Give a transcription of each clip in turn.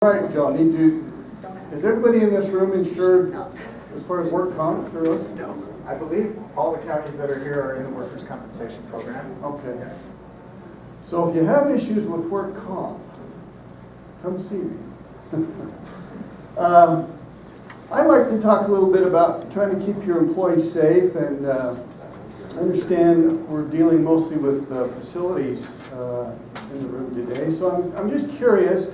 All right, John, is everybody in this room insured as far as work comp through us? No. I believe all the counties that are here are in the workers' compensation program. Okay. So if you have issues with work comp, come see me. I'd like to talk a little bit about trying to keep your employees safe, and I understand we're dealing mostly with facilities in the room today. So I'm just curious,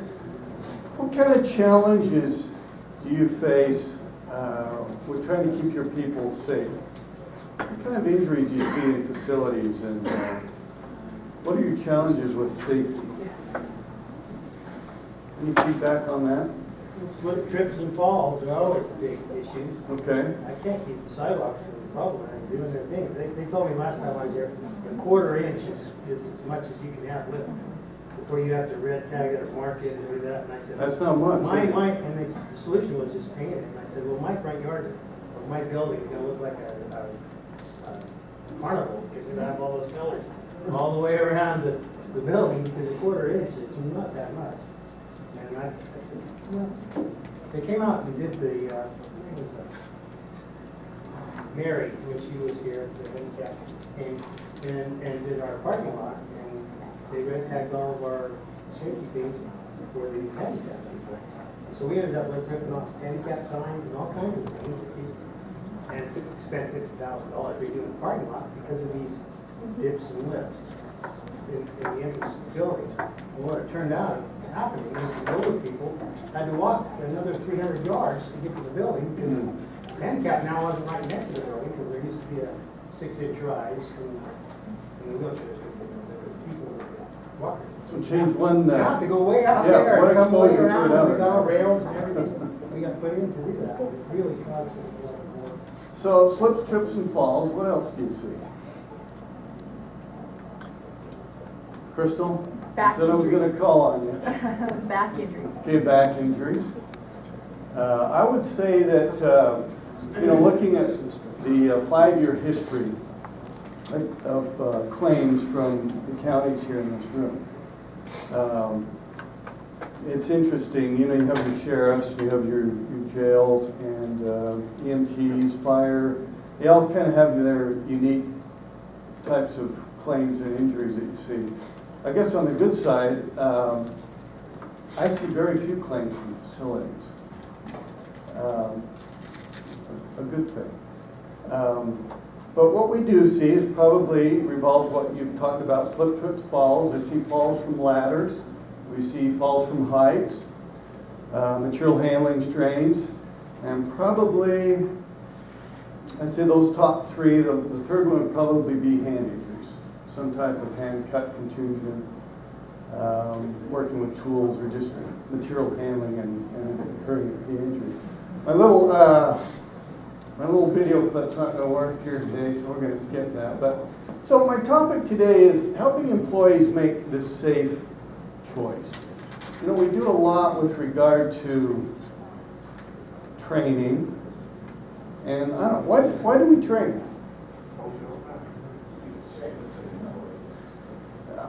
what kind of challenges do you face with trying to keep your people safe? What kind of injuries do you see in facilities, and what are your challenges with safety? Any feedback on that? Slip, trips, and falls are always big issues. Okay. I can't keep the sidewalks from the problem and doing their thing. They told me last time I was there, a quarter inch is as much as you can have lift before you have to red tag it or mark it and do that. And I said, That's not much. and the solution was just paint it. And I said, well, my front yard or my building is gonna look like a carnival because it's gonna have all those colors all the way around the building because a quarter inch is not that much. And I said, well, they came out and did the, Mary, when she was here, the handicap, came and did our parking lot, and they red tagged all of our safety things for these handicap people. So we ended up with ripping off handicap signs and all kinds of things, and spent $50,000 redoing the parking lot because of these dips and lifts in the entrance of the building. And what it turned out happening is the older people had to walk another 300 yards to get to the building because the handicap now wasn't right next to the building because there used to be a 6-inch rise from the wheelchairs because the people were walking. So change one. Now have to go way out Yeah, there one and come way exposure for around. another. We got all rails and everything. We got put in to do that. It really caused us a lot more. So slips, trips, and falls. What else do you see? Crystal? Back Said I was going to injuries. call on you. Back injuries. Okay, back injuries. I would say that, looking at the 5-year history of claims from the counties here in this room, it's interesting. You have your sheriffs, you have your jails, and EMTs, fire. They all kind of have their unique types of claims and injuries that you see. I guess on the good side, I see very few claims from facilities. A good thing. But what we do see is probably revolves what you've talked about, slip, trips, falls. I see falls from ladders. We see falls from heights, material handling strains, and probably, I'd say those top three, the third one would probably be hand injuries. Some type of hand cut contusion, working with tools, or just material handling and occurring the injury. My little video clip's not going to work here today, so we're going to skip that. But so my topic today is helping employees make this safe choice. We do a lot with regard to training, and I don't know, why do we train?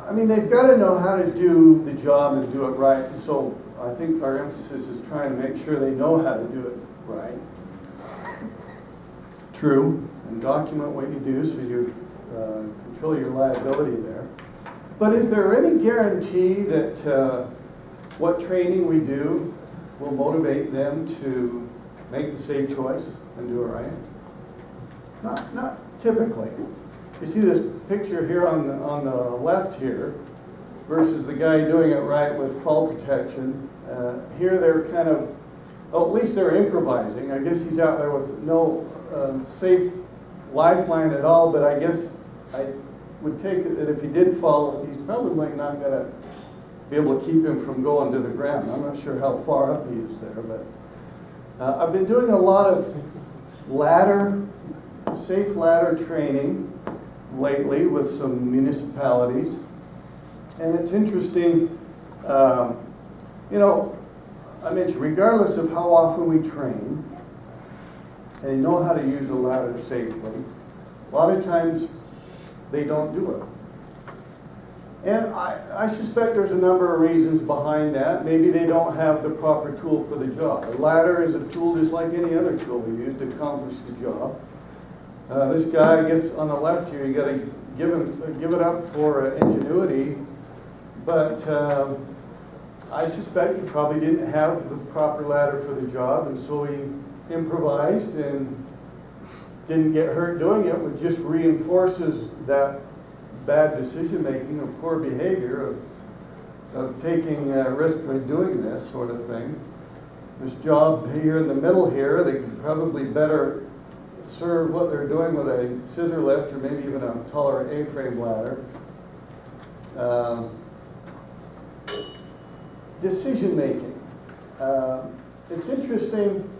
I mean, they've got to know how to do the job and do it right. And so I think our emphasis is trying to make sure they know how to do it right. True, and document what you do so you control your liability there. But is there any guarantee that what training we do will motivate them to make the safe choice and do it right? Not typically. You see this picture here on the left here versus the guy doing it right with fall protection. Here they're kind of, at least they're improvising. I guess he's out there with no safe lifeline at all, but I guess I would take it that if he did fall, he's probably not going to be able to keep him from going to the ground. I'm not sure how far up he is there, but I've been doing a lot of safe ladder training lately with some municipalities, and it's interesting. I mentioned regardless of how often we train and know how to use a ladder safely, a lot of times they don't do it. And I suspect there's a number of reasons behind that. Maybe they don't have the proper tool for the job. A ladder is a tool just like any other tool we use to accomplish the job. This guy, I guess on the left here, you got to give it up for ingenuity, but I suspect he probably didn't have the proper ladder for the job, and so he improvised and didn't get hurt doing it, which just reinforces that bad decision-making or poor behavior of taking risk by doing this sort of thing. This job here in the middle here, they could probably better serve what they're doing with a scissor lift or maybe even a taller A-frame ladder. Decision-making. It's interesting.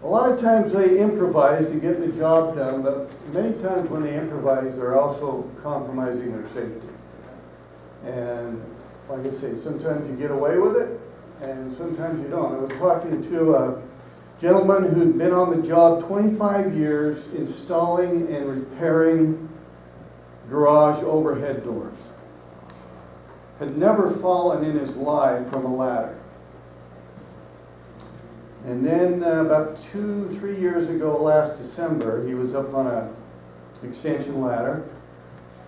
A lot of times they improvise to get the job done, but many times when they improvise, they're also compromising their safety. And like I say, sometimes you get away with it, and sometimes you don't. I was talking to a gentleman who'd been on the job 25 years installing and repairing garage overhead doors. Had never fallen in his life from a ladder. And then about 2-3 years ago, last December, he was up on an extension ladder,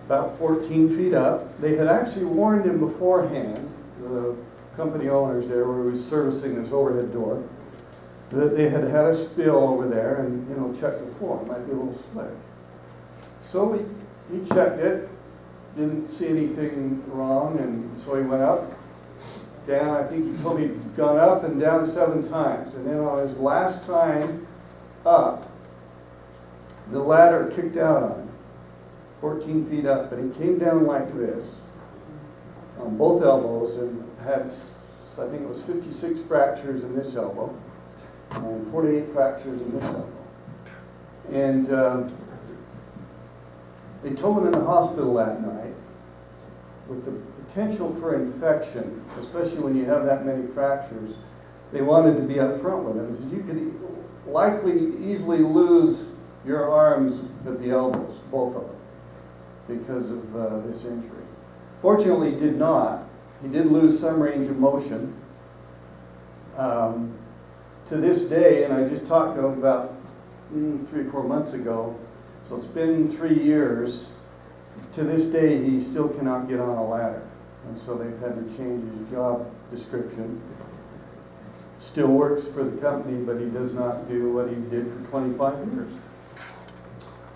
about 14 feet up. They had actually warned him beforehand, the company owners there, where he was servicing this overhead door, that they had had a spill over there and, checked the floor. It might be a little slick. So he checked it, didn't see anything wrong, and so he went up. Down, I think he told me he'd gone up and down 7 times. And then on his last time up, the ladder kicked out on him, 14 feet up. But he came down like this, on both elbows, and had, I think it was 56 fractures in this elbow, and 48 fractures in this elbow. And they told him in the hospital that night, with the potential for infection, especially when you have that many fractures, they wanted to be up front with him, because you could likely easily lose your arms at the elbows, both of them, because of this injury. Fortunately, he did not. He did lose some range of motion. To this day, and I just talked to him about 3-4 months ago, so it's been 3 years. To this day, he still cannot get on a ladder. And so they've had to change his job description. Still works for the company, but he does not do what he did for 25 years.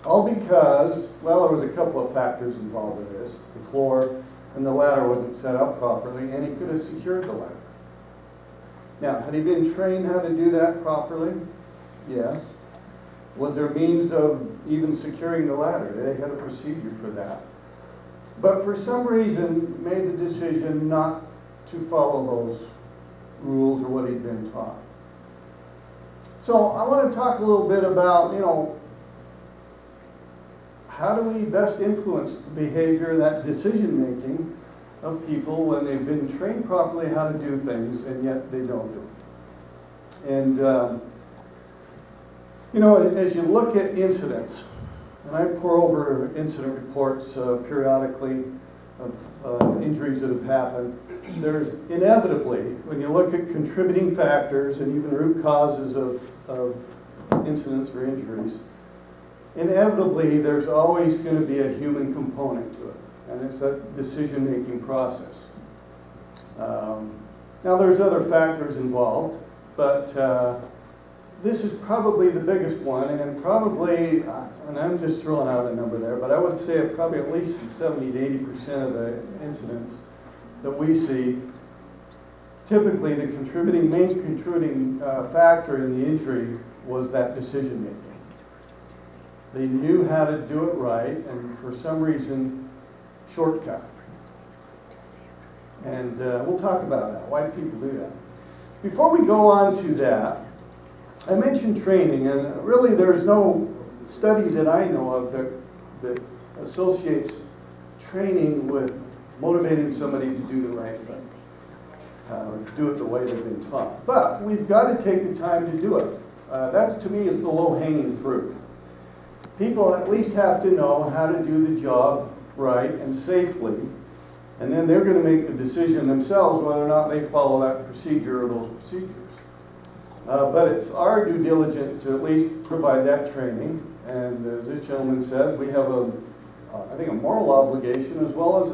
All because, well, there was a couple of factors involved with this. The floor and the ladder wasn't set up properly, and he could have secured the ladder. Now, had he been trained how to do that properly? Yes. Was there means of even securing the ladder? They had a procedure for that. But for some reason, made the decision not to follow those rules or what he'd been taught. So I want to talk a little bit about, how do we best influence the behavior, that decision-making of people when they've been trained properly how to do things, and yet they don't do it. And, as you look at incidents, and I pour over incident reports periodically of injuries that have happened, there's inevitably, when you look at contributing factors and even root causes of incidents or injuries, inevitably there's always going to be a human component to it, and it's a decision-making process. Now there's other factors involved, but this is probably the biggest one, and probably, and I'm just throwing out a number there, but I would say probably at least 70 to 80% of the incidents that we see, typically the main contributing factor in the injury was that decision making. They knew how to do it right, and for some reason, shortcut. And we'll talk about that, why people do that. Before we go on to that, I mentioned training, and really there's no study that I know of that associates training with motivating somebody to do the right thing, or do it the way they've been taught. But we've got to take the time to do it. That, to me, is the low-hanging fruit. People at least have to know how to do the job right and safely And then they're gonna make the decision themselves whether or not they follow that procedure or those procedures. But it's our due diligence to at least provide that training. And as this gentleman said, we have I think a moral obligation as well as,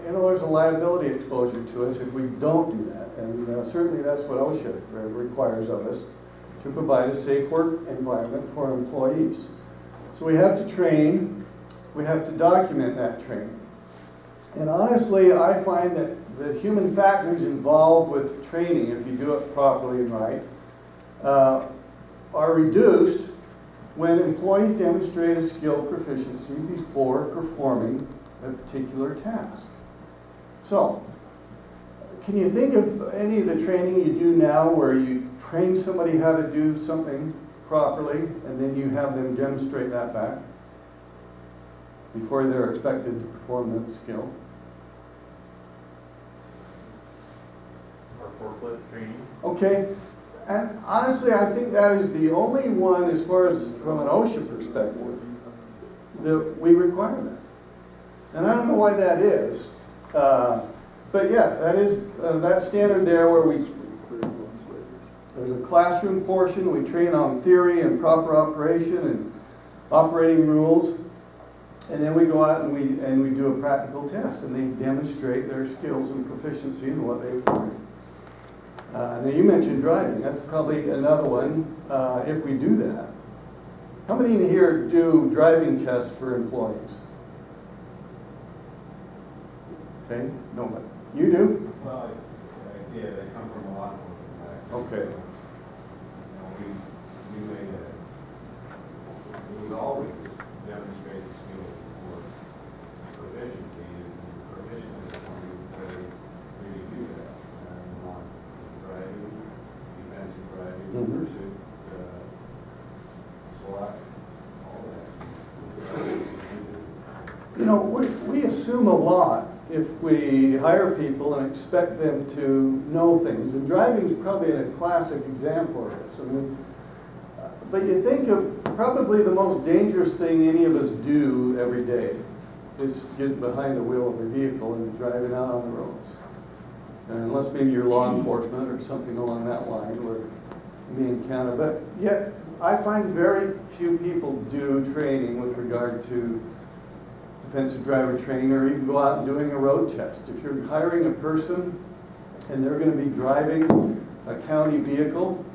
there's a liability exposure to us if we don't do that. And certainly that's what OSHA requires of us, to provide a safe work environment for our employees. So we have to train, we have to document that training. And honestly, I find that the human factors involved with training, if you do it properly and right, are reduced when employees demonstrate a skill proficiency before performing a particular task. So, can you think of any of the training you do now where you train somebody how to do something properly and then you have them demonstrate that back before they're expected to perform that skill? Or forklift training. Okay, and honestly, I think that is the only one, as far as from an OSHA perspective, that we require that. And I don't know why that is, but yeah, that is that standard there where there's a classroom portion, we train on theory and proper operation and operating rules, and then we go out and we do a practical test, and they demonstrate their skills and proficiency in what they've learned. Now you mentioned driving. That's probably another one if we do that. How many in here do driving tests for employees? Okay, nobody. You do? Well, yeah, they come from a lot more than that. Okay. We always demonstrate the skills for proficiency, and proficiency is something that they really do that. On driving, defensive driving, Mhm. pursuit, SWAT, all that. You know, we assume a lot if we hire people and expect them to know things. And driving is probably a classic example of this. I mean, but you think of probably the most dangerous thing any of us do every day is get behind the wheel of a vehicle and driving out on the roads. Unless maybe you're law enforcement or something along that line where you may encounter. But yet, I find very few people do training with regard to defensive driver training or even go out and doing a road test. If you're hiring a person and they're going to be driving a county vehicle,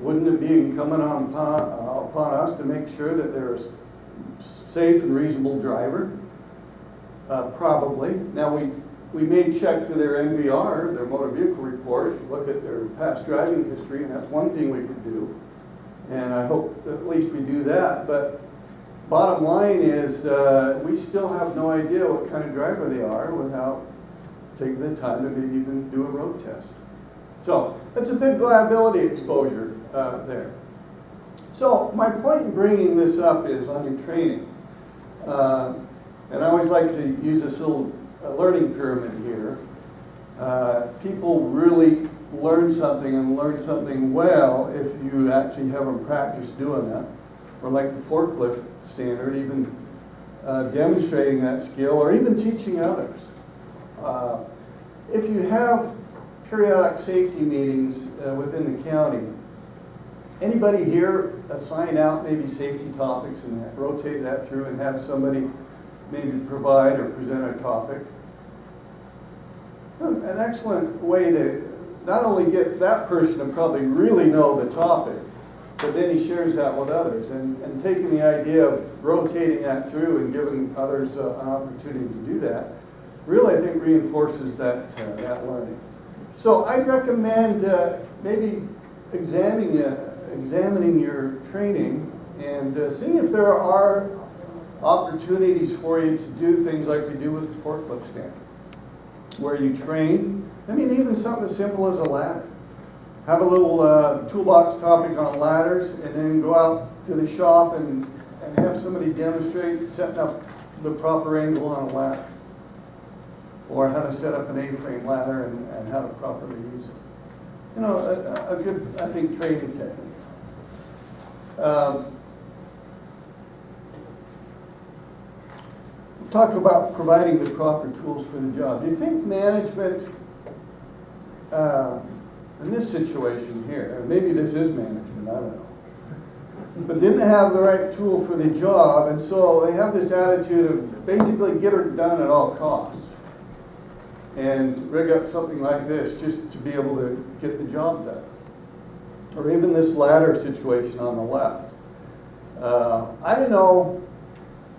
wouldn't it be incumbent upon us to make sure that they're a safe and reasonable driver? Probably. Now we may check their MVR, their motor vehicle report, look at their past driving history, and that's one thing we could do. And I hope at least we do that. But bottom line is we still have no idea what kind of driver they are without taking the time to maybe even do a road test. So that's a big liability exposure there. So my point in bringing this up is on your training. And I always like to use this little learning pyramid here. People really learn something and learn something well if you actually have them practice doing that. Or like the forklift standard, even demonstrating that skill or even teaching others. If you have periodic safety meetings within the county, anybody here assign out maybe safety topics and rotate that through and have somebody maybe provide or present a topic? An excellent way to not only get that person to probably really know the topic, but then he shares that with others. And taking the idea of rotating that through and giving others an opportunity to do that, really I think reinforces that learning. So I'd recommend maybe examining your training and seeing if there are opportunities for you to do things like we do with the forklift stand, where you train. I mean, even something as simple as a ladder. Have a little toolbox topic on ladders, and then go out to the shop and have somebody demonstrate setting up the proper angle on a ladder, or how to set up an A-frame ladder and how to properly use it. You know, a good, I think, training technique. talk about providing the proper tools for the job. Do you think management, in this situation here, and maybe this is management, I don't know, but didn't have the right tool for the job, and so they have this attitude of basically get it done at all costs, and rig up something like this just to be able to get the job done? Or even this ladder situation on the left. I don't know,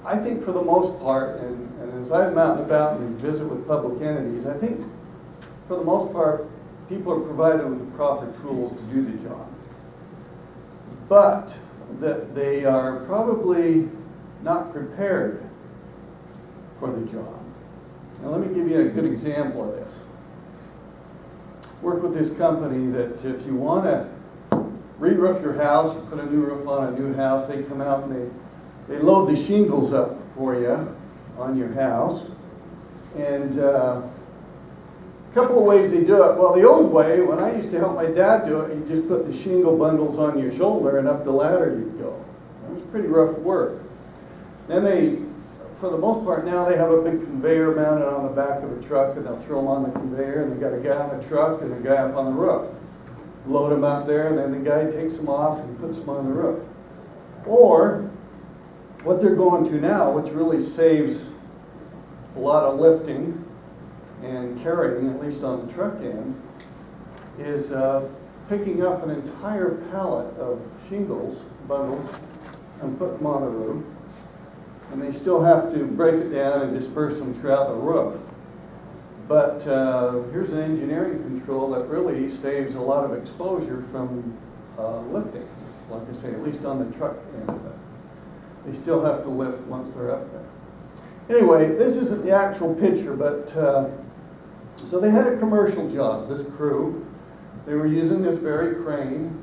I think for the most part, and as I'm out and about and visit with public entities, I think for the most part, people are provided with the proper tools to do the job. But that they are probably not prepared for the job. Now let me give you a good example of this. Work with this company that if you want to re-roof your house, put a new roof on a new house, they come out and they load the shingles up for you on your house. And a couple of ways they do it. Well, the old way, when I used to help my dad do it, you just put the shingle bundles on your shoulder and up the ladder you'd go. It was pretty rough work. Then they, for the most part now, they have a big conveyor mounted on the back of a truck, and they'll throw them on the conveyor, and they got a guy on the truck and a guy up on the roof. Load them up there, and then the guy takes them off and puts them on the roof. Or what they're going to now, which really saves a lot of lifting and carrying, at least on the truck end, is picking up an entire pallet of shingles, bundles, and put them on the roof. And they still have to break it down and disperse them throughout the roof. But here's an engineering control that really saves a lot of exposure from lifting. Like I say, at least on the truck end of it. They still have to lift once they're up there. Anyway, this isn't the actual picture, but so they had a commercial job, this crew. They were using this very crane.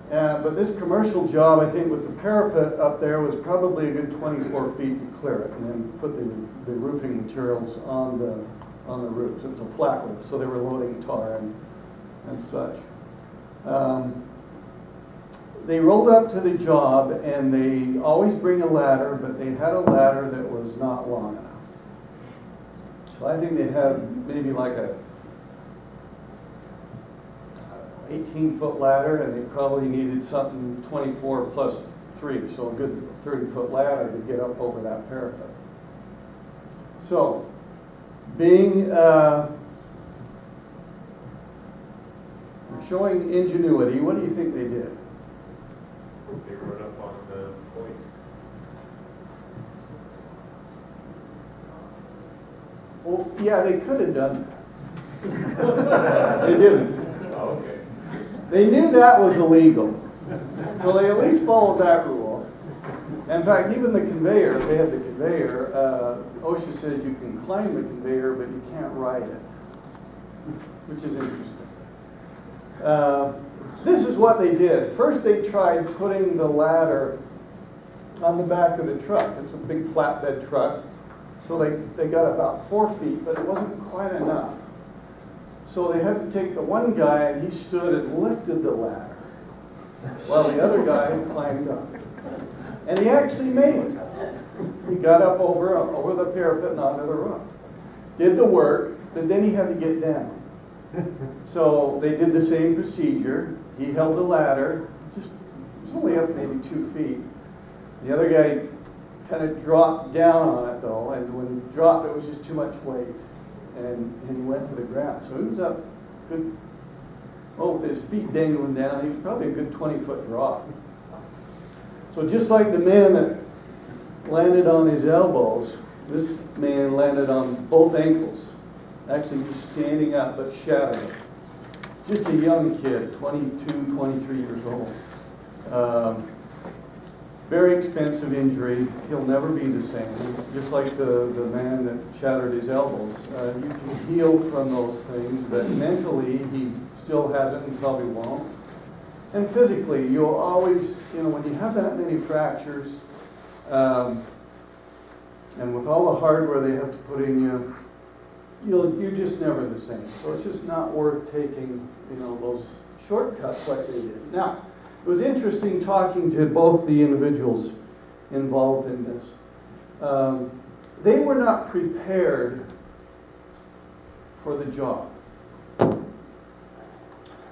But this commercial job, I think with the parapet up there, was probably a good 24 feet to clear it and then put the roofing materials on the roof. So it's a flat roof, so they were loading tar and such. They rolled up to the job, and they always bring a ladder, but they had a ladder that was not long enough. So I think they had maybe like a 18-foot ladder, and they probably needed something 24 plus 3, so a good 30-foot ladder to get up over that parapet. So, being showing ingenuity, what do you think they did? They rode up on the points. Well, yeah, they could have done that. They didn't. Oh, okay. They knew that was illegal, so they at least followed that rule. In fact, even the conveyor, if they had the conveyor, OSHA says you can climb the conveyor, but you can't ride it, which is interesting. This is what they did. First, they tried putting the ladder on the back of the truck. It's a big flatbed truck, so they got about 4 feet, but it wasn't quite enough. So they had to take the one guy, and he stood and lifted the ladder, while the other guy climbed up. And he actually made it. He got up over the parapet and onto the roof. Did the work, but then he had to get down. So they did the same procedure. He held the ladder, it was only up maybe 2 feet. The other guy kind of dropped down on it though, and when he dropped, it was just too much weight. And he went to the ground. So he was up good, with his feet dangling down, he was probably a good 20-foot drop. So just like the man that landed on his elbows, this man landed on both ankles, actually just standing up but shattering. Just a young kid, 22, 23 years old. Very expensive injury. He'll never be the same. It's just like the man that shattered his elbows. You can heal from those things, but mentally he still hasn't and probably won't. And physically, you'll always, when you have that many fractures, and with all the hardware they have to put in you, you're just never the same. So it's just not worth taking, those shortcuts like they did. Now, it was interesting talking to both the individuals involved in this. they were not prepared for the job.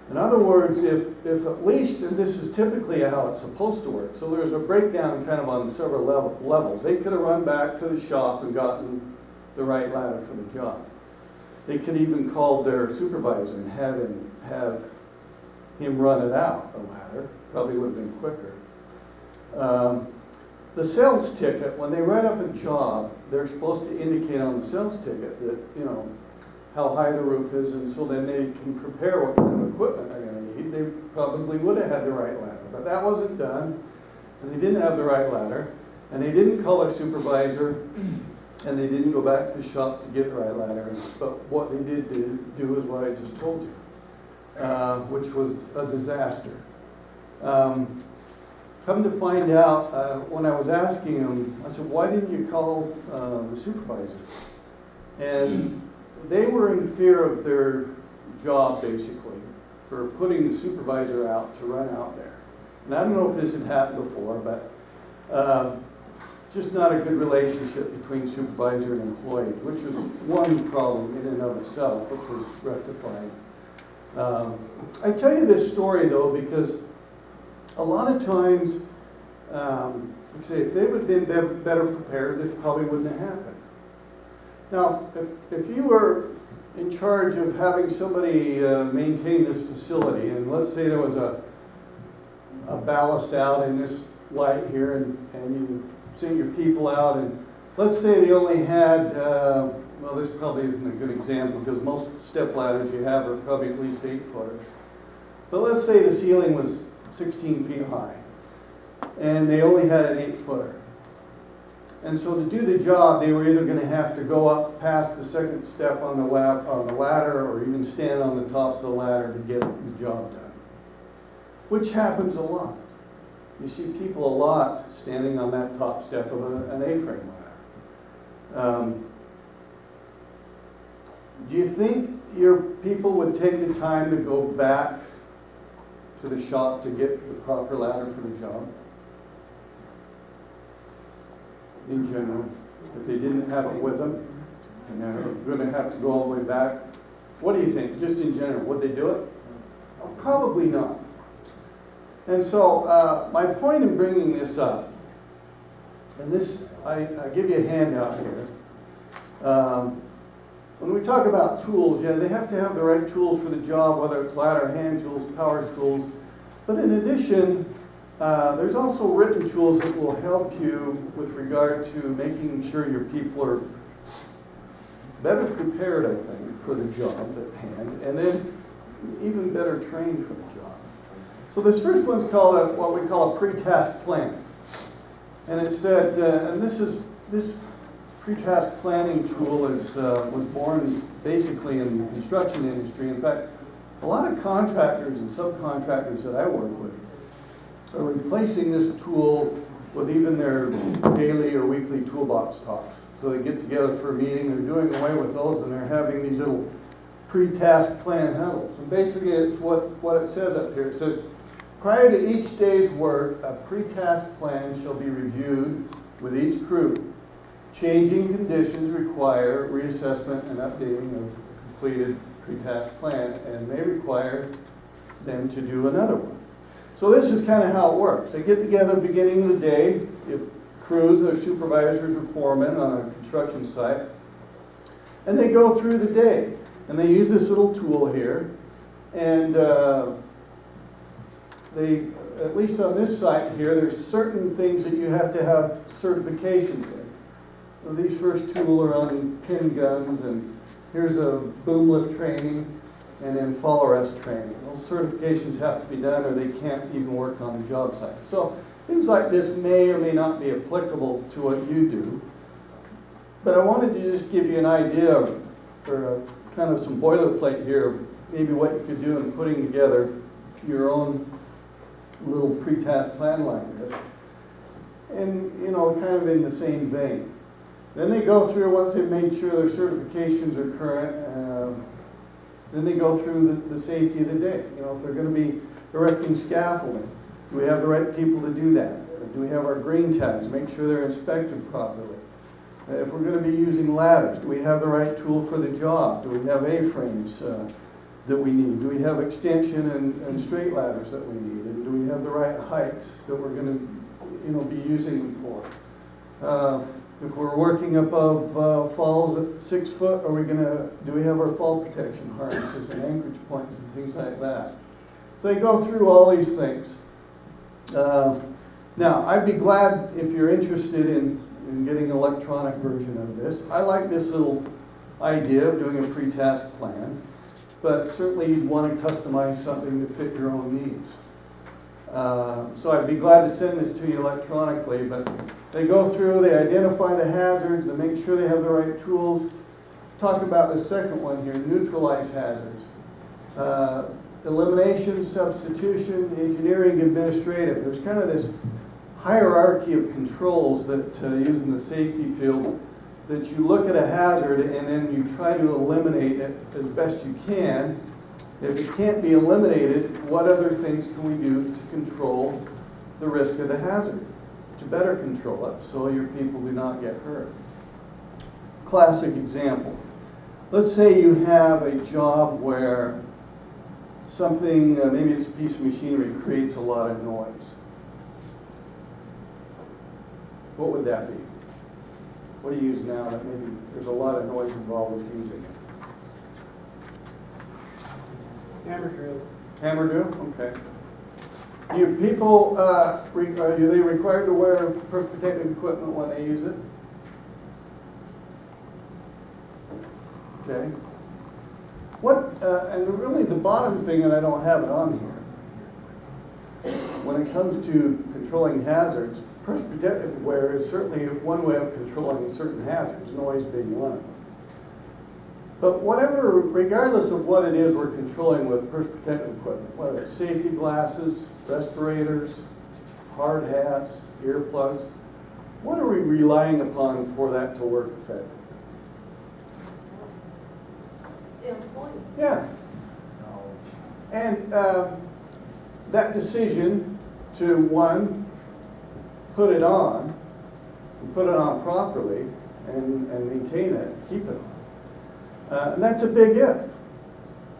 In other words, if at least, and this is typically how it's supposed to work, so there's a breakdown kind of on several levels. They could have run back to the shop and gotten the right ladder for the job. They could even call their supervisor and have him run it out, the ladder. Probably would have been quicker. The sales ticket, when they write up a job, they're supposed to indicate on the sales ticket that, you know, how high the roof is, and so then they can prepare what kind of equipment they're gonna need. They probably would have had the right ladder, but that wasn't done, and they didn't have the right ladder, and they didn't call their supervisor, and they didn't go back to the shop to get the right ladder. But what they did do is what I just told you, which was a disaster. Come to find out, when I was asking them, I said, why didn't you call the supervisor? And they were in fear of their job, basically, for putting the supervisor out to run out there. And I don't know if this had happened before, but just not a good relationship between supervisor and employee, which was one problem in and of itself, which was rectified. I tell you this story, though, because a lot of times, like I say, if they would have been better prepared, this probably wouldn't have happened. Now, if you were in charge of having somebody maintain this facility, and let's say there was a ballast out in this light here, and you sent your people out, and let's say they only had, well, this probably isn't a good example because most step ladders you have are probably at least 8 footers. But let's say the ceiling was 16 feet high, and they only had an 8 footer. And so to do the job, they were either going to have to go up past the second step on the ladder, or even stand on the top of the ladder to get the job done, which happens a lot. You see people a lot standing on that top step of an A-frame ladder. Do you think your people would take the time to go back to the shop to get the proper ladder for the job? In general, if they didn't have it with them, and they're going to have to go all the way back, what do you think? Just in general, would they do it? Oh, probably not. And so my point in bringing this up, and this, I give you a handout here. When we talk about tools, yeah, they have to have the right tools for the job, whether it's ladder, hand tools, power tools. But in addition, there's also written tools that will help you with regard to making sure your people are better prepared, I think, for the job at hand, and then even better trained for the job. So this first one's called what we call a pre-task plan. And it said, and this pre-task planning tool was born basically in the construction industry. In fact, a lot of contractors and subcontractors that I work with are replacing this tool with even their daily or weekly toolbox talks. So they get together for a meeting, they're doing away with those, and they're having these little pre-task plan huddles. And basically it's what it says up here. It says, prior to each day's work, a pre-task plan shall be reviewed with each crew. Changing conditions require reassessment and updating of the completed pre-task plan and may require them to do another one. So this is kind of how it works. They get together at the beginning of the day, if crews or supervisors or foremen on a construction site, and they go through the day. And they use this little tool here, and they, at least on this site here, there's certain things that you have to have certifications in. So these first two are on pin guns, and here's a boom lift training, and then fall arrest training. Those certifications have to be done or they can't even work on the job site. So things like this may or may not be applicable to what you do. But I wanted to just give you an idea of, or kind of some boilerplate here of maybe what you could do in putting together your own little pre-task plan like this. And, you know, kind of in the same vein. Then they go through, once they've made sure their certifications are current, then they go through the safety of the day. You know, if they're going to be erecting scaffolding, do we have the right people to do that? Do we have our green tags? Make sure they're inspected properly. If we're gonna be using ladders, do we have the right tool for the job? Do we have A-frames that we need? Do we have extension and straight ladders that we need? And do we have the right heights that we're gonna, be using them for? If we're working above falls at 6 foot, do we have our fall protection harnesses and anchorage points and things like that? So they go through all these things. Now, I'd be glad if you're interested in getting an electronic version of this. I like this little idea of doing a pre-task plan, but certainly you'd want to customize something to fit your own needs. So I'd be glad to send this to you electronically, but they go through, they identify the hazards, they make sure they have the right tools. Talk about the second one here, neutralize hazards. Elimination, substitution, engineering, administrative. There's kind of this hierarchy of controls that, using the safety field, that you look at a hazard and then you try to eliminate it as best you can. If it can't be eliminated, what other things can we do to control the risk of the hazard, to better control it so your people do not get hurt? Classic example. Let's say you have a job where something, maybe it's a piece of machinery, creates a lot of noise. What would that be? What do you use now that maybe there's a lot of noise involved with using it? Hammer drill. Hammer drill? Okay. Do your people, are they required to wear personal protective equipment when they use it? Okay. And really the bottom thing, and I don't have it on here, when it comes to controlling hazards, personal protective wear is certainly one way of controlling certain hazards, noise being one of them. But whatever, regardless of what it is we're controlling with personal protective equipment, whether it's safety glasses, respirators, hard hats, earplugs, what are we relying upon for that to work effectively? Yeah. And that decision to, one, put it on, and put it on properly, and maintain it, keep it on. And that's a big if.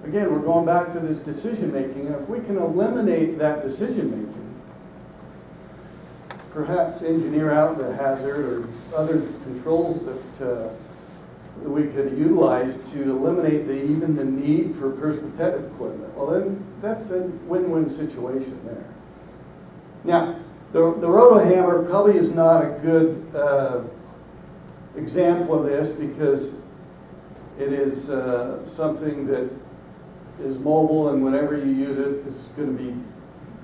Again, we're going back to this decision making, and if we can eliminate that decision making, perhaps engineer out the hazard or other controls that we could utilize to eliminate even the need for personal protective equipment, well then that's a win-win situation there. Now, the Rotohammer probably is not a good example of this because it is something that is mobile, and whenever you use it, it's going to be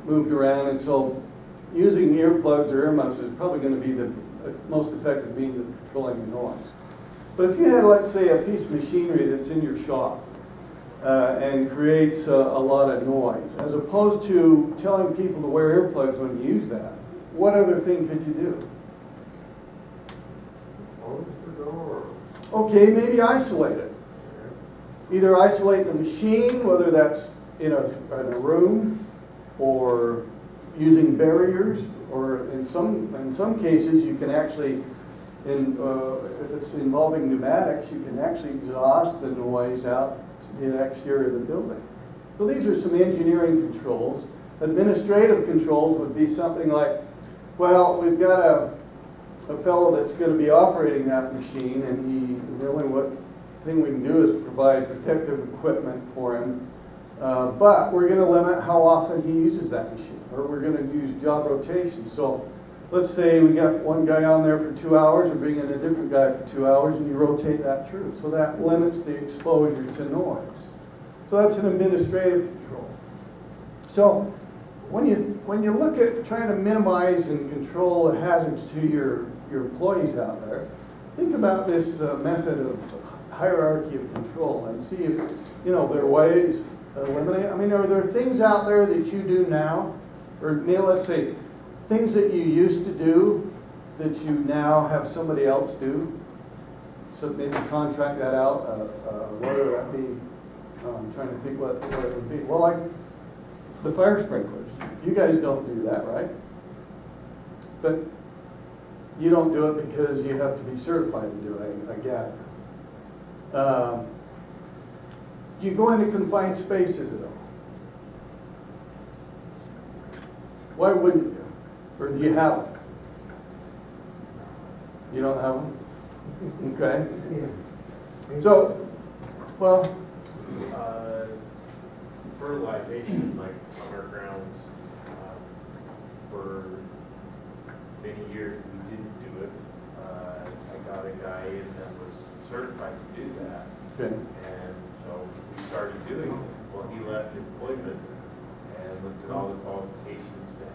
moved around, and so using earplugs or earmuffs is probably going to be the most effective means of controlling the noise. But if you had, let's say, a piece of machinery that's in your shop and creates a lot of noise, as opposed to telling people to wear earplugs when you use that, what other thing could you do? Close the door. Okay, maybe isolate it. Either isolate the machine, whether that's in a room or using barriers, or in some cases you can actually, if it's involving pneumatics, you can actually exhaust the noise out to the exterior of the building. So these are some engineering controls. Administrative controls would be something like, well, we've got a fellow that's going to be operating that machine, and the only thing we can do is provide protective equipment for him. But we're going to limit how often he uses that machine, or we're going to use job rotation. So let's say we got one guy on there for 2 hours, we bring in a different guy for 2 hours, and you rotate that through. So that limits the exposure to noise. So that's an administrative control. So when you look at trying to minimize and control the hazards to your employees out there, think about this method of hierarchy of control and see if there are ways to eliminate. I mean, are there things out there that you do now, or Neil, let's say, things that you used to do that you now have somebody else do? So maybe contract that out, whether that be, I'm trying to think what it would be. Well, like the fire sprinklers. You guys don't do that, right? But you don't do it because you have to be certified to do it, I gather. Do you go into confined spaces at all? Why wouldn't you? Or do you have them? You don't have them? Okay. So, well, Fertilization, like on our grounds, for many years we didn't do it. I got a guy in that was certified to do that, okay. and so we started doing it. Well, he left employment and looked at all the qualifications to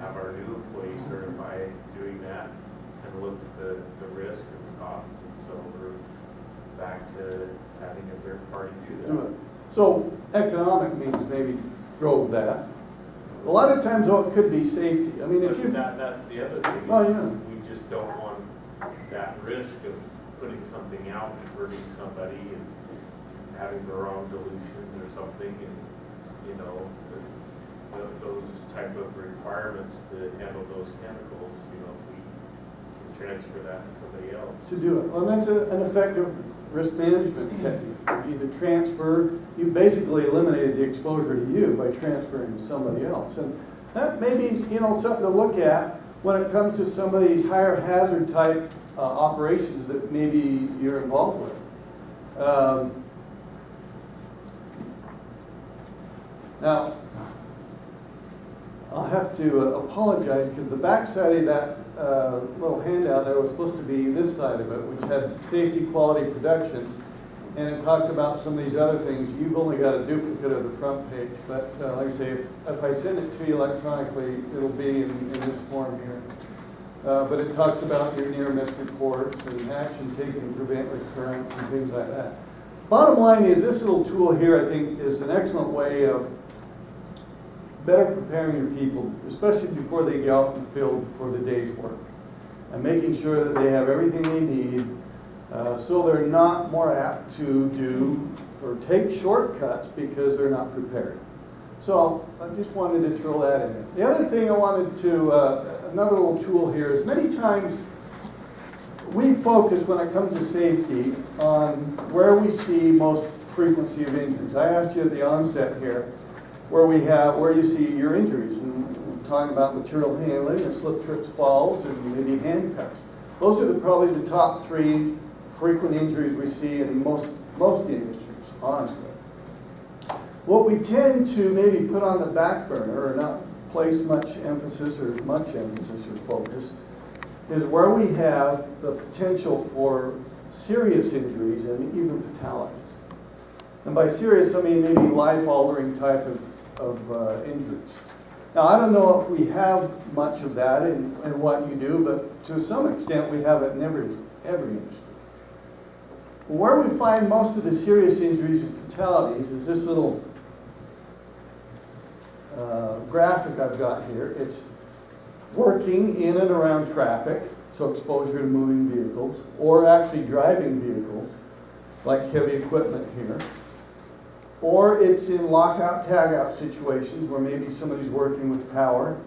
have our new employees certified doing that, and looked at the risk and the costs, and so we're back to having a third party do Do that. it. So economic means maybe drove that. A lot of times, though, it could be safety. I mean, if you, That's the other thing. Oh, yeah. We just don't want that risk of putting something out and hurting somebody and having the wrong dilution or something, and, you know, those type of requirements to handle those chemicals, you know, we can transfer that to somebody else. to do it. Well, that's an effective risk management technique. Either transfer, you've basically eliminated the exposure to you by transferring to somebody else. And that may be, you know, something to look at when it comes to some of these higher hazard type operations that maybe you're involved with. Now, I'll have to apologize because the back side of that little handout there was supposed to be this side of it, which had safety, quality, production, and it talked about some of these other things. You've only got a duplicate of the front page, but like I say, if I send it to you electronically, it'll be in this form here. But it talks about your near-miss reports and action taken to prevent recurrence and things like that. Bottom line is this little tool here, I think, is an excellent way of better preparing your people, especially before they get out in the field for the day's work, and making sure that they have everything they need so they're not more apt to do or take shortcuts because they're not prepared. So I just wanted to throw that in there. The other thing I wanted to, another little tool here is many times we focus when it comes to safety on where we see most frequency of injuries. I asked you at the onset here, where you see your injuries, and we're talking about material handling and slip, trips, falls, and maybe handcuffs. Those are probably the top 3 frequent injuries we see in most industries, honestly. What we tend to maybe put on the back burner or not place much emphasis or focus is where we have the potential for serious injuries and even fatalities. And by serious, I mean maybe life-altering type of injuries. Now, I don't know if we have much of that in what you do, but to some extent we have it in every industry. Where we find most of the serious injuries and fatalities is this little graphic I've got here. It's working in and around traffic, so exposure to moving vehicles, or actually driving vehicles, like heavy equipment here. Or it's in lockout, tagout situations where maybe somebody's working with power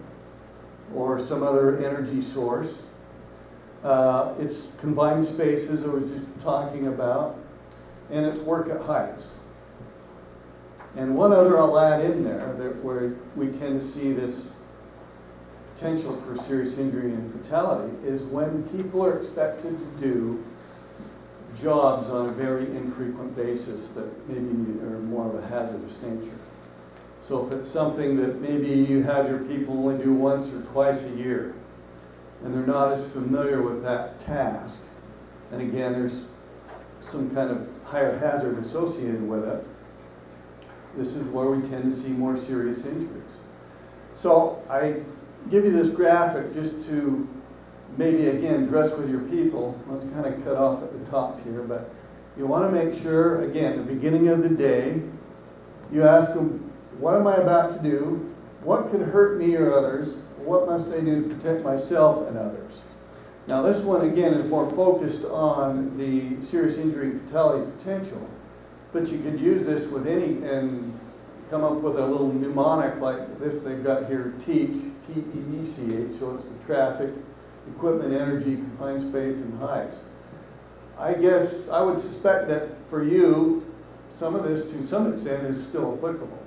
or some other energy source. It's confined spaces I was just talking about, and it's work at heights. And one other I'll add in there that where we tend to see this potential for serious injury and fatality is when people are expected to do jobs on a very infrequent basis that maybe are more of a hazardous nature. So if it's something that maybe you have your people only do once or twice a year, and they're not as familiar with that task, and again, there's some kind of higher hazard associated with it, this is where we tend to see more serious injuries. So I give you this graphic just to maybe again address with your people. Let's kind of cut off at the top here, but you want to make sure, again, at the beginning of the day, you ask them, what am I about to do? What could hurt me or others? What must I do to protect myself and others? Now this one again is more focused on the serious injury and fatality potential, but you could use this with any and come up with a little mnemonic like this they've got here, TEACH, T-E-E-C-H, so it's the traffic, equipment, energy, confined space, and heights. I guess I would suspect that for you, some of this to some extent is still applicable.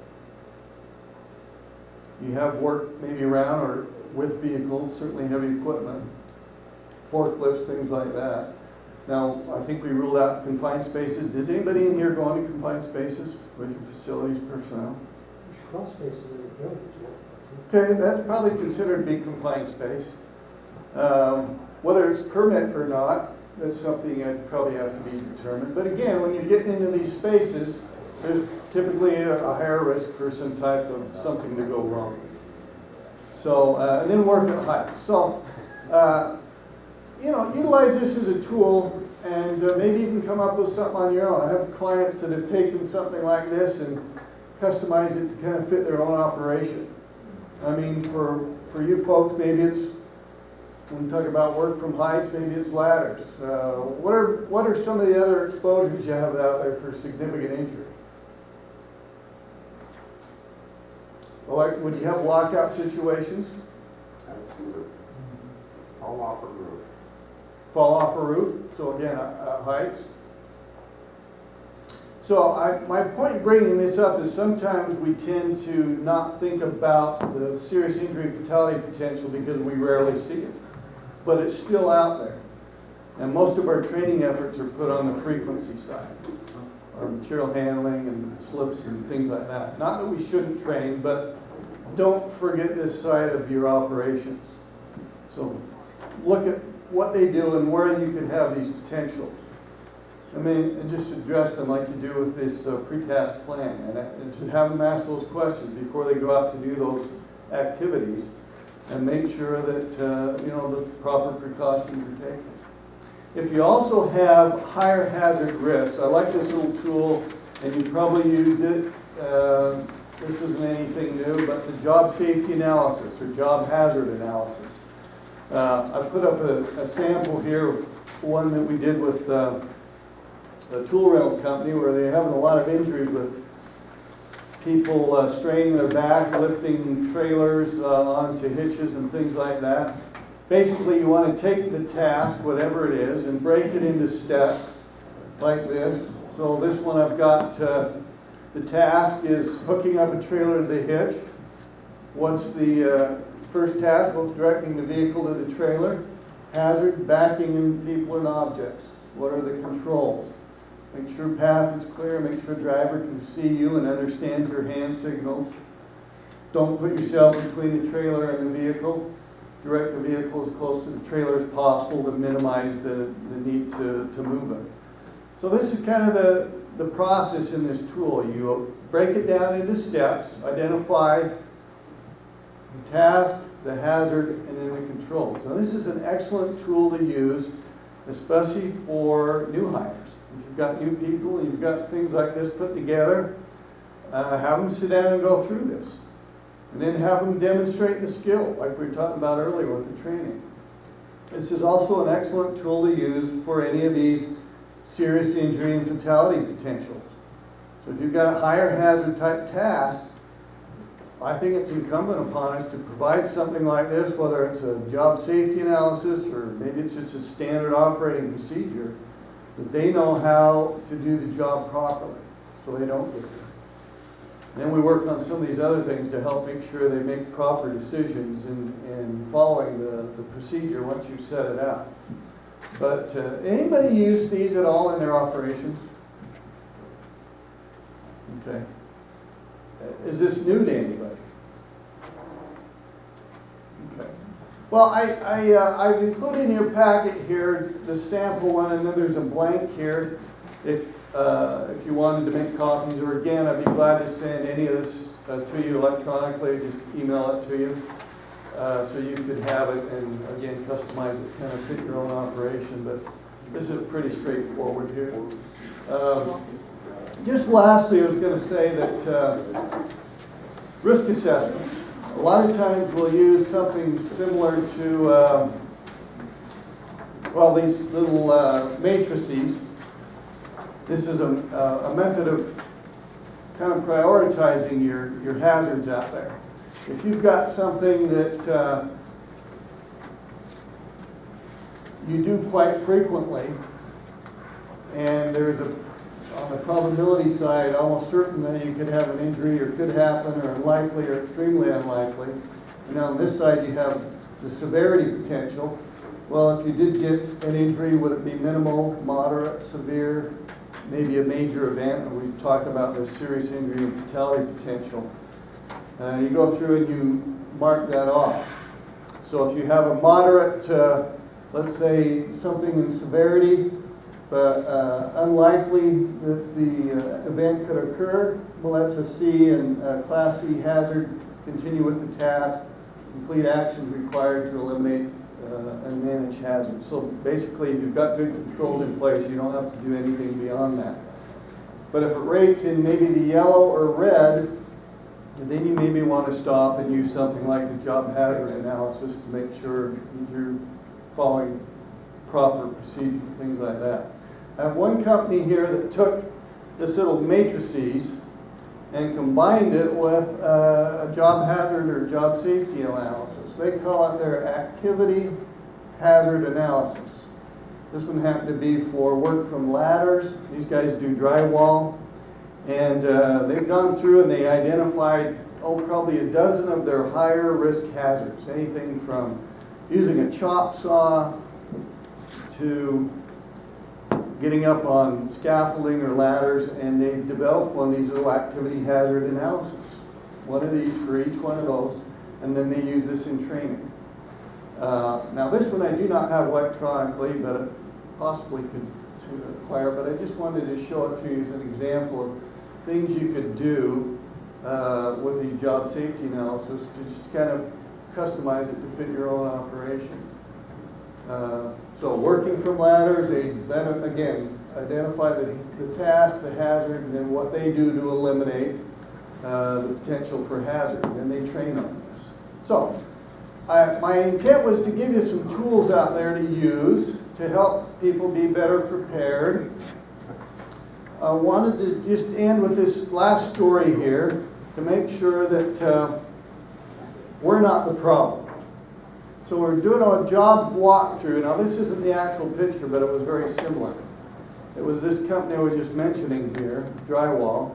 You have worked maybe around or with vehicles, certainly heavy equipment, forklifts, things like that. Now, I think we ruled out confined spaces. Does anybody in here go into confined spaces with your facilities personnel? There's crawl spaces in the building. Okay, that's probably considered to be confined space. Whether it's permit or not, that's something I'd probably have to be determined. But again, when you're getting into these spaces, there's typically a higher risk for some type of something to go wrong. So, and then work at height. So, you know, utilize this as a tool and maybe even come up with something on your own. I have clients that have taken something like this and customized it to kind of fit their own operation. I mean, for you folks, maybe it's, when we talk about work from heights, maybe it's ladders. What are some of the other exposures you have out there for significant injury? Like, would you have lockout situations? Absolutely. Fall off a roof. Fall off a roof, so again, heights. So my point in bringing this up is sometimes we tend to not think about the serious injury fatality potential because we rarely see it. But it's still out there. And most of our training efforts are put on the frequency side, our material handling and slips and things like that. Not that we shouldn't train, but don't forget this side of your operations. So look at what they do and where you can have these potentials. I mean, and just address them like you do with this pre-task plan, and should have them ask those questions before they go out to do those activities, and make sure that you know, the proper precautions are taken. If you also have higher hazard risks, I like this little tool, and you probably used it. This isn't anything new, but the job safety analysis or job hazard analysis. I put up a sample here of one that we did with a tool rental company where they're having a lot of injuries with people straining their back, lifting trailers onto hitches and things like that. Basically, you want to take the task, whatever it is, and break it into steps like this. So this one I've got, the task is hooking up a trailer to the hitch. What's the first task? What's directing the vehicle to the trailer? Hazard, backing in people and objects. What are the controls? Make sure path is clear, make sure driver can see you and understands your hand signals. Don't put yourself between the trailer and the vehicle. Direct the vehicle as close to the trailer as possible to minimize the need to move it. So this is kind of the process in this tool. You break it down into steps, identify the task, the hazard, and then the controls. Now this is an excellent tool to use, especially for new hires. If you've got new people and you've got things like this put together, have them sit down and go through this. And then have them demonstrate the skill, like we were talking about earlier with the training. This is also an excellent tool to use for any of these serious injury and fatality potentials. So if you've got a higher hazard type task, I think it's incumbent upon us to provide something like this, whether it's a job safety analysis or maybe it's just a standard operating procedure, that they know how to do the job properly so they don't get hurt. Then we work on some of these other things to help make sure they make proper decisions in following the procedure once you've set it out. But anybody use these at all in their operations? Okay. Is this new to anybody? Okay. Well, I've included in your packet here the sample one, and then there's a blank here. If you wanted to make copies, or again, I'd be glad to send any of this to you electronically. Just email it to you so you could have it and again customize it, kind of fit your own operation. But this is pretty straightforward here. Just lastly, I was going to say that risk assessment. A lot of times we'll use something similar to well, these little matrices. This is a method of kind of prioritizing your hazards out there. If you've got something that you do quite frequently, and there's on the probability side, almost certain that you could have an injury or could happen or unlikely or extremely unlikely. And on this side you have the severity potential. Well, if you did get an injury, would it be minimal, moderate, severe, maybe a major event? And we talked about the serious injury and fatality potential. You go through and you mark that off. So if you have a moderate, let's say something in severity, but unlikely that the event could occur, well, that's a C, and Class C hazard, continue with the task, complete actions required to eliminate and manage hazards. So basically, if you've got good controls in place, you don't have to do anything beyond that. But if it rates in maybe the yellow or red, then you maybe want to stop and use something like the job hazard analysis to make sure you're following proper procedure, things like that. I have one company here that took this little matrices and combined it with a job hazard or job safety analysis. They call it their activity hazard analysis. This one happened to be for work from ladders. These guys do drywall. And they've gone through and they identified, probably a dozen of their higher risk hazards. Anything from using a chop saw to getting up on scaffolding or ladders, and they developed one of these little activity hazard analysis. One of these for each one of those, and then they use this in training. Now this one I do not have electronically, but it possibly could to acquire, but I just wanted to show it to you as an example of things you could do with these job safety analysis to just kind of customize it to fit your own operations. So working from ladders, they then again identify the task, the hazard, and then what they do to eliminate the potential for hazard, and then they train on this. So my intent was to give you some tools out there to use to help people be better prepared. I wanted to just end with this last story here to make sure that we're not the problem. So we're doing a job walkthrough. Now this isn't the actual picture, but it was very similar. It was this company I was just mentioning here, Drywall.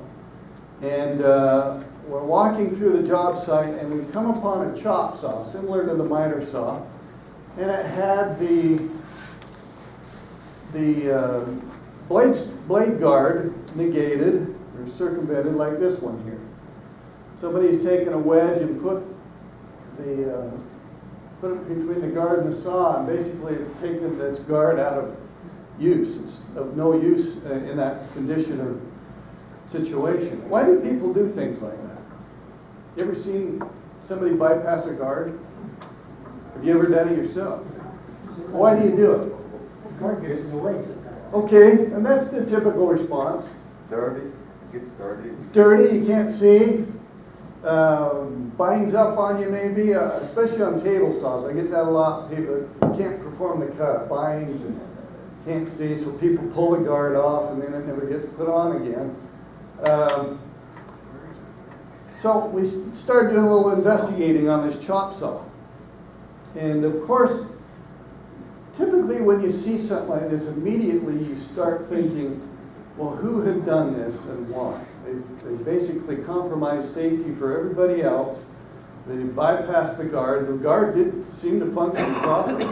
And we're walking through the job site and we come upon a chop saw, similar to the miter saw. And it had the blade guard negated or circumvented like this one here. Somebody's taken a wedge and put it between the guard and the saw, and basically have taken this guard out of use. It's of no use in that condition or situation. Why do people do things like that? You ever seen somebody bypass a guard? Have you ever done it yourself? Why do you do it? The guard gets in the way sometimes. Okay, and that's the typical response. Dirty, gets dirty. Dirty, you can't see. Binds up on you maybe, especially on table saws. I get that a lot. People can't perform the cut, binds and can't see, so people pull the guard off and then it never gets put on again. So we started doing a little investigating on this chop saw. And of course, typically when you see something like this, immediately you start thinking, well, who had done this and why? They've basically compromised safety for everybody else. They bypassed the guard. The guard didn't seem to function properly.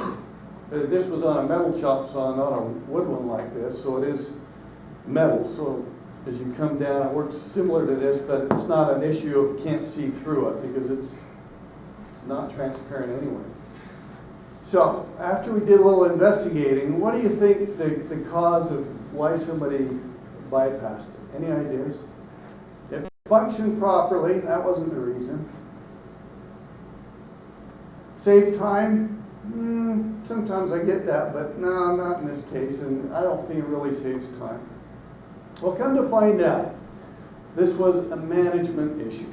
This was on a metal chop saw, not a wood one like this, so it is metal. So as you come down, it works similar to this, but it's not an issue of you can't see through it because it's not transparent anyway. So after we did a little investigating, what do you think the cause of why somebody bypassed it? Any ideas? If it functioned properly, that wasn't the reason. Save time? Sometimes I get that, but no, not in this case, and I don't think it really saves time. Well, come to find out, this was a management issue.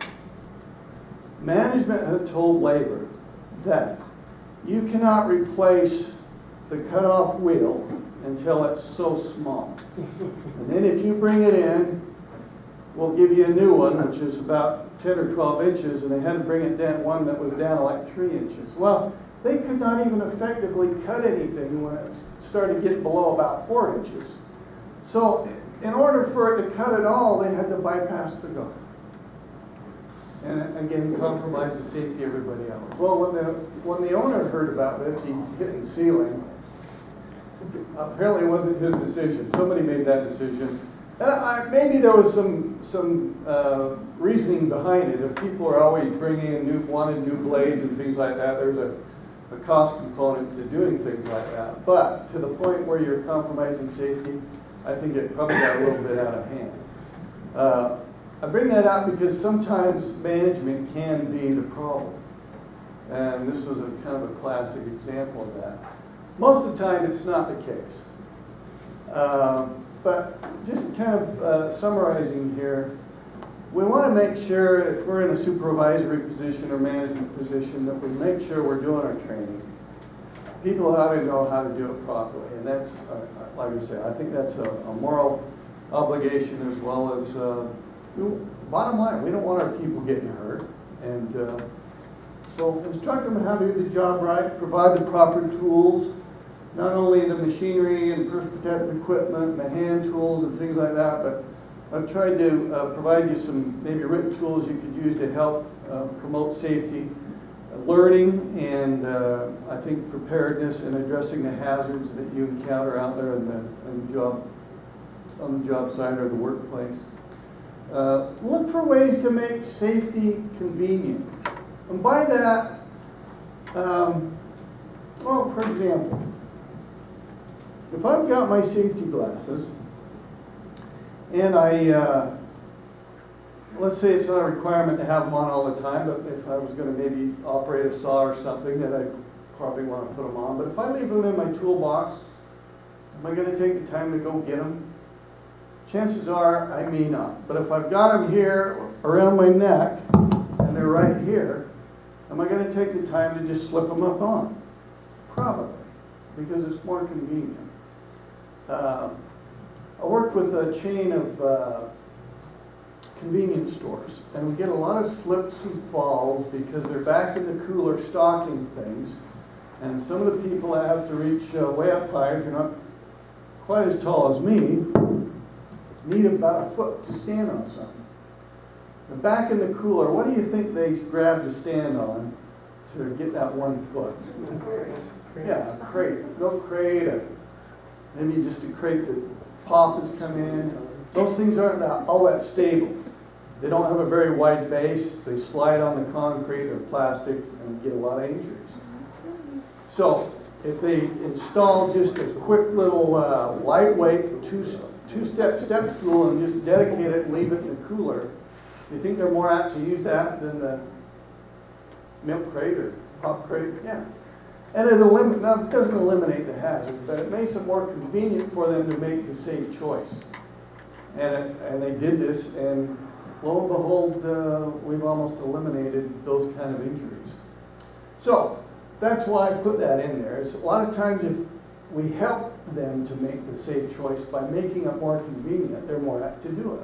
Management had told labor that you cannot replace the cutoff wheel until it's so small. And then if you bring it in, we'll give you a new one, which is about 10 or 12 inches, and they had to bring it down, one that was down to like 3 inches. Well, they could not even effectively cut anything when it started getting below about 4 inches. So in order for it to cut it all, they had to bypass the guard. And again, compromise the safety of everybody else. Well, when the owner heard about this, he hit the ceiling. Apparently it wasn't his decision. Somebody made that decision. And maybe there was some reasoning behind it. If people are always bringing in wanted new blades and things like that, there's a cost component to doing things like that. But to the point where you're compromising safety, I think it probably got a little bit out of hand. I bring that up because sometimes management can be the problem. And this was a kind of a classic example of that. Most of the time, it's not the case. But just kind of summarizing here, we want to make sure if we're in a supervisory position or management position that we make sure we're doing our training. People ought to know how to do it properly. And that's, like I say, I think that's a moral obligation as well as, bottom line, we don't want our people getting hurt. And so instruct them how to do the job right, provide the proper tools, not only the machinery and personal protective equipment, and the hand tools and things like that, but I've tried to provide you some maybe written tools you could use to help promote safety, learning, and I think preparedness in addressing the hazards that you encounter out there on the job site or the workplace. Look for ways to make safety convenient. And by that, well, for example, if I've got my safety glasses and let's say it's not a requirement to have them on all the time, but if I was going to maybe operate a saw or something, then I'd probably want to put them on. But if I leave them in my toolbox, am I going to take the time to go get them? Chances are I may not. But if I've got them here around my neck and they're right here, am I going to take the time to just slip them up on? Probably, because it's more convenient. I worked with a chain of convenience stores, and we get a lot of slips and falls because they're back in the cooler stocking things, and some of the people that have to reach way up high, if you're not quite as tall as me, need about a foot to stand on something. And back in the cooler, what do you think they grab to stand on to get that 1 foot? Yeah, a crate, no crate, maybe just a crate that pop has come in. Those things aren't all that stable. They don't have a very wide base. They slide on the concrete or plastic and get a lot of injuries. So if they install just a quick little lightweight two-step step stool and just dedicate it and leave it in the cooler, do you think they're more apt to use that than the milk crate or pop crate? Yeah. And it doesn't eliminate the hazard, but it makes it more convenient for them to make the safe choice. And they did this, and lo and behold, we've almost eliminated those kind of injuries. So that's why I put that in there. It's a lot of times if we help them to make the safe choice by making it more convenient, they're more apt to do it.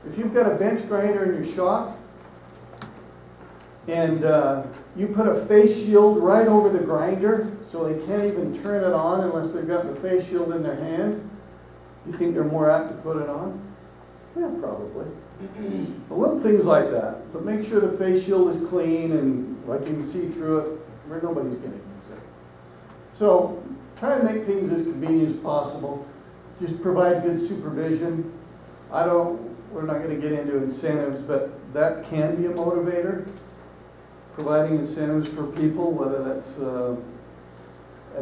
If you've got a bench grinder in your shop, and you put a face shield right over the grinder so they can't even turn it on unless they've got the face shield in their hand, you think they're more apt to put it on? Yeah, probably. A little things like that. But make sure the face shield is clean and like you can see through it where nobody's getting it. So try and make things as convenient as possible. Just provide good supervision. We're not going to get into incentives, but that can be a motivator. Providing incentives for people, whether that's a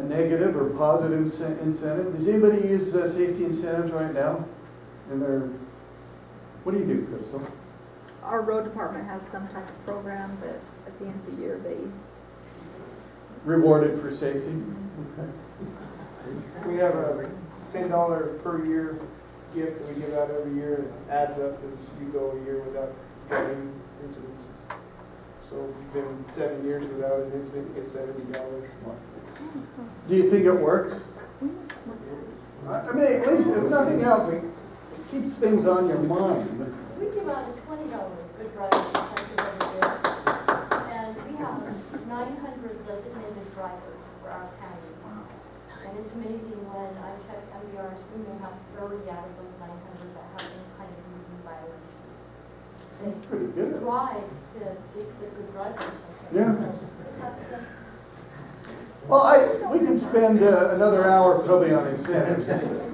negative or positive incentive. Does anybody use safety incentives right now? What do you do, Crystal? Our road department has some type of program that at the end of the year they... Rewarded for safety? Okay. We have a $10 per year gift that we give out every year, and it adds up as you go a year without driving incidents. So if you've been 7 years without an incident, you get $70. Do you think it works? I mean, at least if nothing else, it keeps things on your mind. We give out a $20 good driving incentive every year, and we have 900 designated Yeah. Well, we could spend another hour probably on incentives.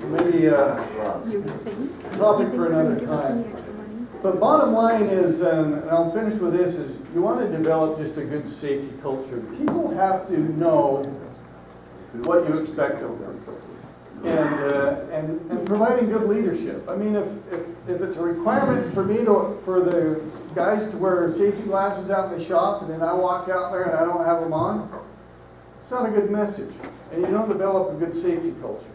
Maybe You think? topic for You think another they're gonna give us time. any extra money? But bottom line is, and I'll finish with this, is you want to develop just a good safety culture. People have to know what you expect of them. And providing good leadership. I mean, if it's a requirement for me for the guys to wear safety glasses out in the shop, and then I walk out there and I don't have them on, it's not a good message. And you don't develop a good safety culture.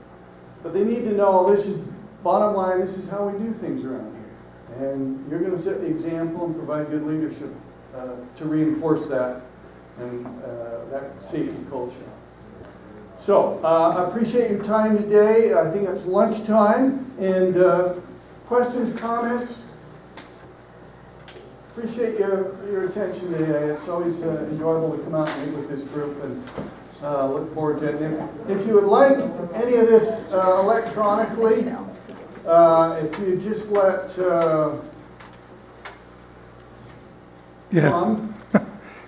But they need to know, this is, bottom line, this is how we do things around here. And you're going to set the example and provide good leadership to reinforce that and that safety culture. So, I appreciate your time today. I think it's lunchtime. And questions, comments? Appreciate your attention today. It's always enjoyable to come out and meet with this group, and look forward to it. And if you would like any of this electronically, if you just let Tom,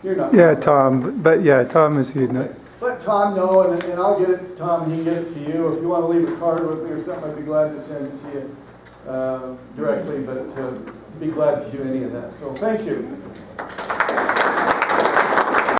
you're not. Yeah, Tom, but yeah, Tom is here. No. Let Tom know, and I'll get it to Tom, and he can get it to you. If you want to leave a card with me or something, I'd be glad to send it to you directly, but be glad to do any of that. So thank you.